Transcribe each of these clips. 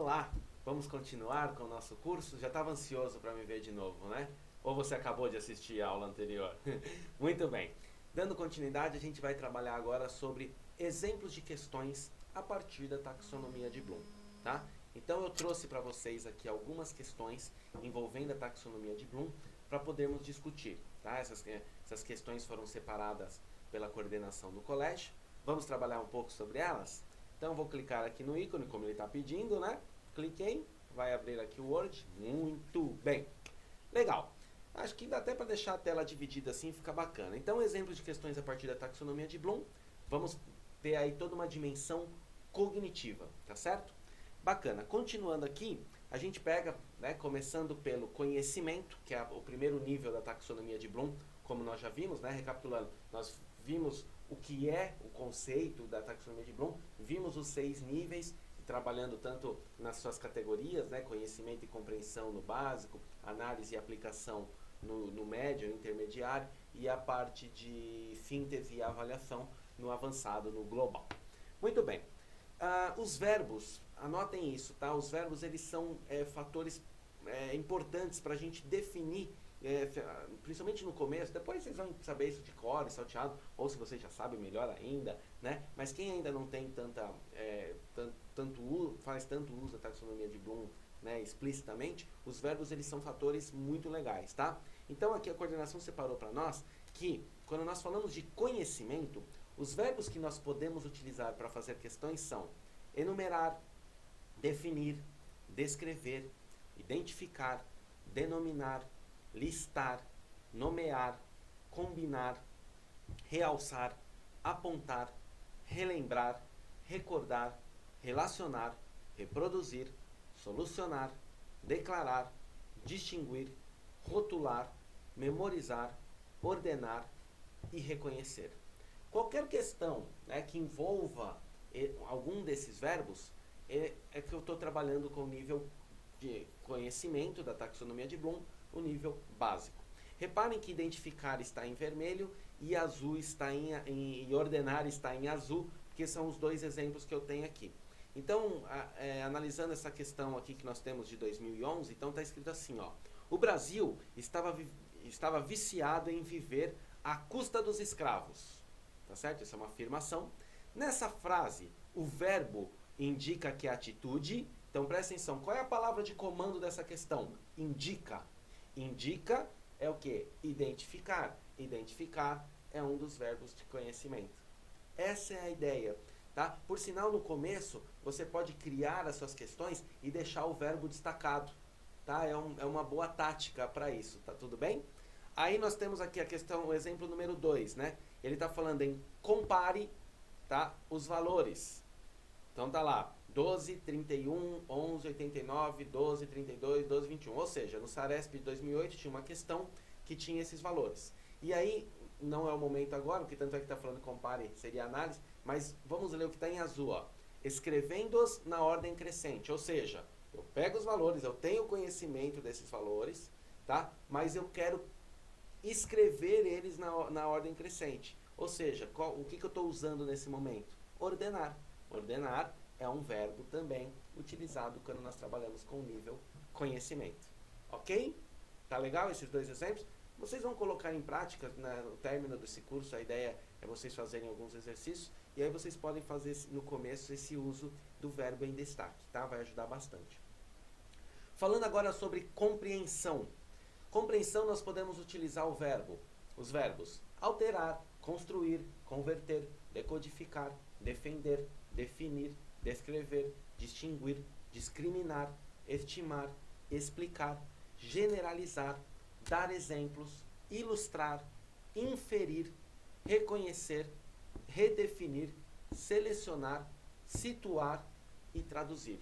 lá, vamos continuar com o nosso curso? Já estava ansioso para me ver de novo, né? Ou você acabou de assistir a aula anterior? Muito bem. Dando continuidade, a gente vai trabalhar agora sobre exemplos de questões a partir da taxonomia de Bloom, tá? Então eu trouxe para vocês aqui algumas questões envolvendo a taxonomia de Bloom para podermos discutir, tá? Essas questões foram separadas pela coordenação do colégio. Vamos trabalhar um pouco sobre elas? Então vou clicar aqui no ícone, como ele está pedindo, né? Cliquei, vai abrir aqui o Word. Muito bem. Legal. Acho que dá até para deixar a tela dividida assim, fica bacana. Então, exemplos de questões a partir da taxonomia de Bloom. Vamos ter aí toda uma dimensão cognitiva, tá certo? Bacana. Continuando aqui, a gente pega, né, começando pelo conhecimento, que é o primeiro nível da taxonomia de Bloom, como nós já vimos, né? Recapitulando, nós vimos o que é o conceito da taxonomia de Bloom, vimos os 6 níveis, trabalhando tanto nas suas categorias, né, conhecimento e compreensão no básico, análise e aplicação no médio, no intermediário, e a parte de síntese e avaliação no avançado, no global. Muito bem. Os verbos, anotem isso, tá? Os verbos, eles são fatores importantes para a gente definir, principalmente no começo. Depois vocês vão saber isso de cor e salteado, ou se vocês já sabem, melhor ainda, né? Mas quem ainda não tem faz tanto uso da taxonomia de Bloom, né, explicitamente, os verbos, eles são fatores muito legais, tá? Então aqui a coordenação separou para nós que, quando nós falamos de conhecimento, os verbos que nós podemos utilizar para fazer questões são enumerar, definir, descrever, identificar, denominar, listar, nomear, combinar, realçar, apontar, relembrar, recordar, relacionar, reproduzir, solucionar, declarar, distinguir, rotular, memorizar, ordenar e reconhecer. Qualquer questão, né, que envolva algum desses verbos é que eu estou trabalhando com o nível de conhecimento da taxonomia de Bloom, o nível básico. Reparem que identificar está em vermelho e azul está e ordenar está em azul, que são os dois exemplos que eu tenho aqui. Então, analisando essa questão aqui que nós temos de 2011, então está escrito assim, ó: o Brasil estava viciado em viver à custa dos escravos. Tá certo? Essa é uma afirmação. Nessa frase, o verbo indica que é atitude. Então, presta atenção, qual é a palavra de comando dessa questão? Indica. Indica é o quê? Identificar. Identificar é um dos verbos de conhecimento. Essa é a ideia. Tá? Por sinal, no começo, você pode criar as suas questões e deixar o verbo destacado. Tá? É uma boa tática para isso, tá tudo bem? Aí nós temos aqui a questão, o exemplo número 2, né? Ele está falando em compare, tá, os valores. Então tá lá, 12, 31, 11, 89, 12, 32, 12, 21. Ou seja, no Saresp de 2008 tinha uma questão que tinha esses valores. E aí, não é o momento agora, porque tanto é que está falando compare, seria análise, mas vamos ler o que está em azul, ó. Escrevendo-os na ordem crescente, ou seja, eu pego os valores, eu tenho conhecimento desses valores, tá? Mas eu quero escrever eles na ordem crescente. Ou seja, o que eu estou usando nesse momento? Ordenar. Ordenar é um verbo também utilizado quando nós trabalhamos com o nível conhecimento. Ok? Tá legal esses dois exemplos? Vocês vão colocar em prática no término desse curso. A ideia é vocês fazerem alguns exercícios e aí vocês podem fazer no começo esse uso do verbo em destaque, tá? Vai ajudar bastante. Falando agora sobre compreensão. Compreensão, nós podemos utilizar os verbos alterar, construir, converter, decodificar, defender, definir, descrever, distinguir, discriminar, estimar, explicar, generalizar, dar exemplos, ilustrar, inferir, reconhecer, redefinir, selecionar, situar e traduzir.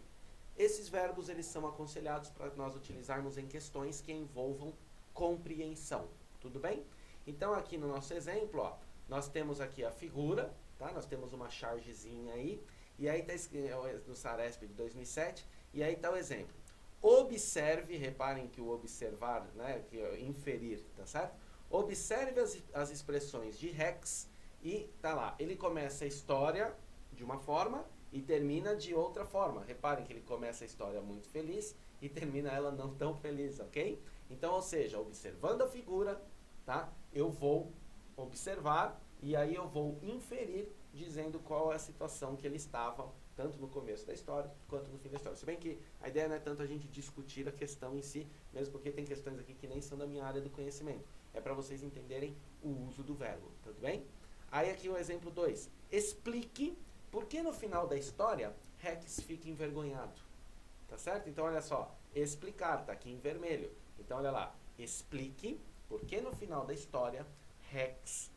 Esses verbos, eles são aconselhados para nós utilizarmos em questões que envolvam compreensão. Tudo bem? Então, aqui no nosso exemplo, ó, nós temos aqui a figura, tá? Nós temos uma chargezinha aí, e aí está escrito no Saresp de 2007, e aí está o exemplo. Observe, reparem que o observar, né, que é inferir, tá certo? Observe as expressões de Rex e tá lá, ele começa a história de uma forma e termina de outra forma. Reparem que ele começa a história muito feliz e termina ela não tão feliz, ok? Então, ou seja, observando a figura, tá? Eu vou observar e aí eu vou inferir dizendo qual é a situação que ele estava, tanto no começo da história quanto no fim da história. Se bem que a ideia não é tanto a gente discutir a questão em si, mesmo porque tem questões aqui que nem são da minha área do conhecimento. É para vocês entenderem o uso do verbo, tudo bem? Aí aqui o exemplo 2. Explique por que no final da história Rex fica envergonhado. Tá certo? Então olha só, explicar, tá aqui em vermelho. Então olha lá, explique por que no final da história Rex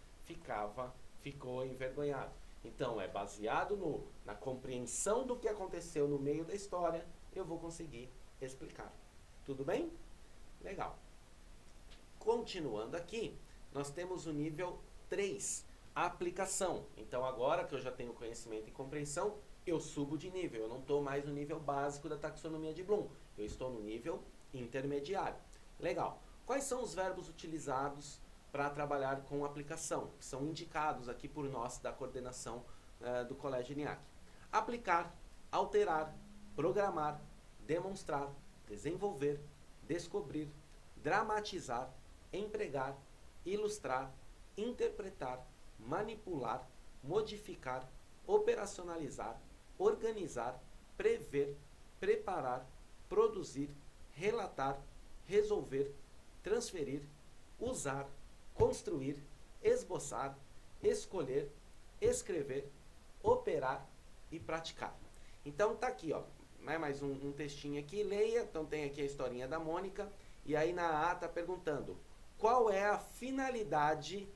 ficou envergonhado. Então é baseado na compreensão do que aconteceu no meio da história, eu vou conseguir explicar. Tudo bem? Legal. Continuando aqui, nós temos o nível 3, aplicação. Então agora que eu já tenho conhecimento e compreensão, eu subo de nível. Eu não estou mais no nível básico da taxonomia de Bloom. Eu estou no nível intermediário. Legal. Quais são os verbos utilizados para trabalhar com aplicação? Que são indicados aqui por nós da coordenação do Colégio ENIAC. Aplicar, alterar, programar, demonstrar, desenvolver, descobrir, dramatizar, empregar, ilustrar, interpretar, manipular, modificar, operacionalizar, organizar, prever, preparar, produzir, relatar, resolver, transferir, usar, construir, esboçar, escolher, escrever, operar e praticar. Então tá aqui, ó, mais um textinho aqui, leia. Então tem aqui a historinha da Mônica e aí na A tá perguntando qual é a finalidade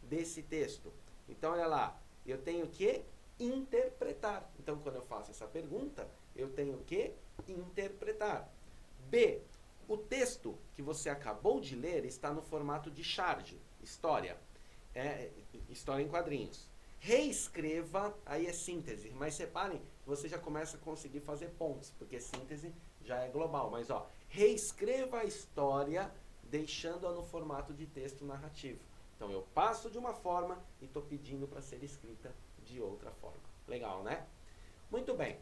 desse texto. Então olha lá, eu tenho que interpretar. Então quando eu faço essa pergunta, eu tenho que interpretar. B, o texto que você acabou de ler está no formato de charge, história, história em quadrinhos. Reescreva, aí é síntese, mas reparem, você já começa a conseguir fazer pontos, porque síntese já é global, mas ó, reescreva a história deixando-a no formato de texto narrativo. Então eu passo de uma forma e estou pedindo para ser escrita de outra forma. Legal, né? Muito bem.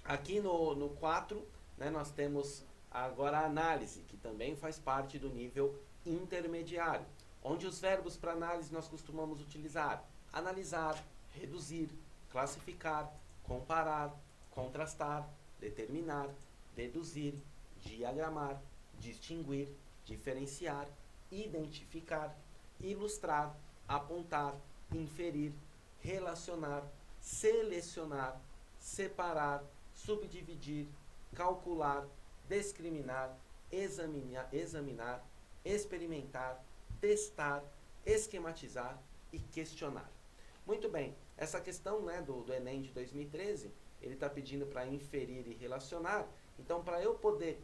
Aqui no 4, né, nós temos agora a análise, que também faz parte do nível intermediário, onde os verbos para análise nós costumamos utilizar: analisar, reduzir, classificar, comparar, contrastar, determinar, deduzir, diagramar, distinguir, diferenciar, identificar, ilustrar, apontar, inferir, relacionar, selecionar, separar, subdividir, calcular, discriminar, examinar, experimentar, testar, esquematizar e questionar. Muito bem, essa questão, né, do Enem de 2013, ele está pedindo para inferir e relacionar. Então, para eu poder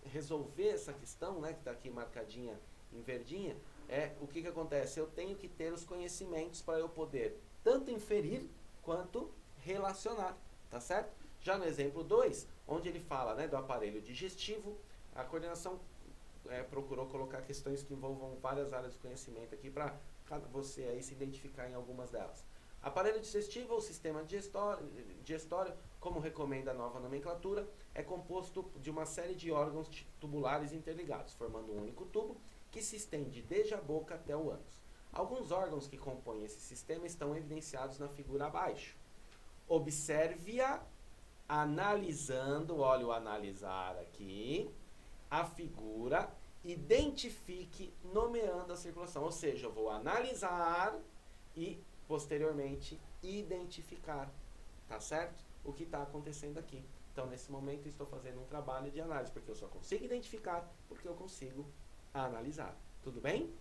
resolver essa questão, né, que está aqui marcadinha em verdinha, o que acontece? Eu tenho que ter os conhecimentos para eu poder tanto inferir quanto relacionar, tá certo? Já no exemplo 2, onde ele fala, né, do aparelho digestivo, a coordenação procurou colocar questões que envolvam várias áreas de conhecimento aqui para você aí se identificar em algumas delas. Aparelho digestivo ou sistema digestório, como recomenda a nova nomenclatura, é composto de uma série de órgãos tubulares interligados, formando um único tubo que se estende desde a boca até o ânus. Alguns órgãos que compõem esse sistema estão evidenciados na figura abaixo. Observe-a analisando, olha o analisar aqui, a figura, identifique nomeando a circulação. Ou seja, eu vou analisar e posteriormente identificar, tá certo? O que está acontecendo aqui. Então, nesse momento, eu estou fazendo um trabalho de análise, porque eu só consigo identificar porque eu consigo analisar. Tudo bem?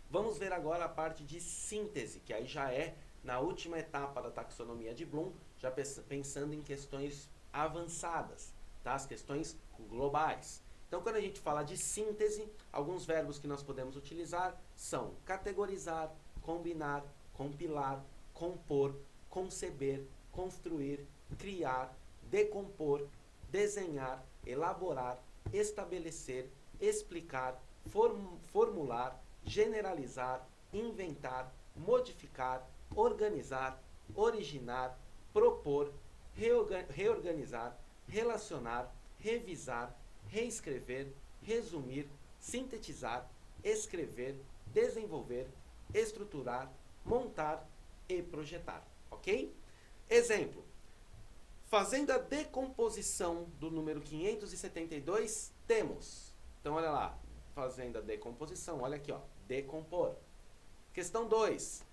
Vamos ver agora a parte de síntese, que aí já é na última etapa da taxonomia de Bloom, já pensando em questões avançadas, tá? As questões globais. Então, quando a gente fala de síntese, alguns verbos que nós podemos utilizar são categorizar, combinar, compilar, compor, conceber, construir, criar, decompor, desenhar, elaborar, estabelecer, explicar, formular, generalizar, inventar, modificar, organizar, originar, propor, reorganizar, relacionar, revisar, reescrever, resumir, sintetizar, escrever, desenvolver, estruturar, montar e projetar, ok? Exemplo, fazendo a decomposição do número 572, temos, então olha lá, fazendo a decomposição, olha aqui, ó, decompor. Questão 2,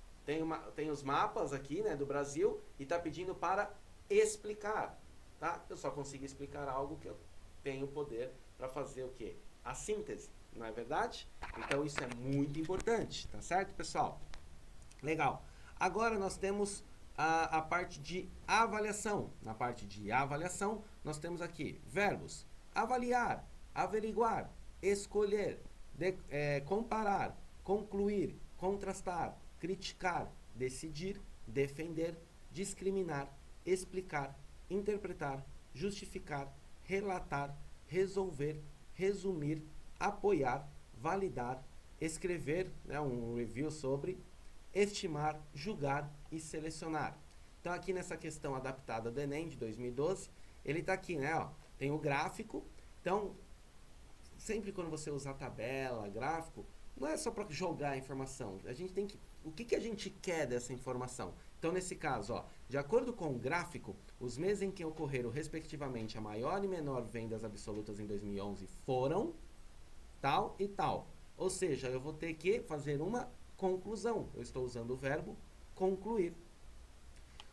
tem os mapas aqui, né, do Brasil, e está pedindo para explicar, tá? Eu só consigo explicar algo que eu tenho poder para fazer o quê? A síntese, não é verdade? Então isso é muito importante, tá certo, pessoal? Legal. Agora nós temos a parte de avaliação. Na parte de avaliação, nós temos aqui verbos: avaliar, averiguar, escolher, comparar, concluir, contrastar, criticar, decidir, defender, discriminar, explicar, interpretar, justificar, relatar, resolver, resumir, apoiar, validar, escrever, né, um review sobre, estimar, julgar e selecionar. Então aqui nessa questão adaptada do Enem de 2012, ele está aqui, né, ó, tem o gráfico. Então, sempre quando você usar tabela, gráfico, não é só para jogar a informação. A gente tem que, o que a gente quer dessa informação? Então, nesse caso, ó, de acordo com o gráfico, os meses em que ocorreram, respectivamente, a maior e menor vendas absolutas em 2011 foram tal e tal. Ou seja, eu vou ter que fazer uma conclusão. Eu estou usando o verbo concluir.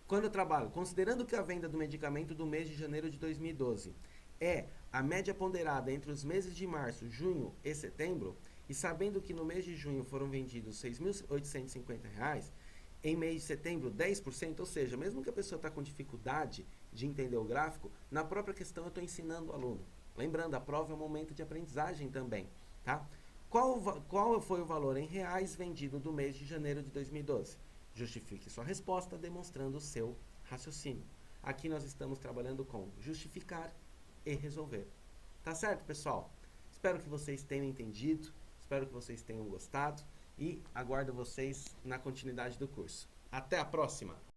Quando eu trabalho, considerando que a venda do medicamento do mês de janeiro de 2012 é a média ponderada entre os meses de março, junho e setembro, e sabendo que no mês de junho foram vendidos R$ 6.850, em mês de setembro 10%, ou seja, mesmo que a pessoa está com dificuldade de entender o gráfico, na própria questão eu estou ensinando o aluno. Lembrando, a prova é um momento de aprendizagem também, tá? Qual foi o valor em reais vendido do mês de janeiro de 2012? Justifique sua resposta demonstrando o seu raciocínio. Aqui nós estamos trabalhando com justificar e resolver. Tá certo, pessoal? Espero que vocês tenham entendido, espero que vocês tenham gostado e aguardo vocês na continuidade do curso. Até a próxima!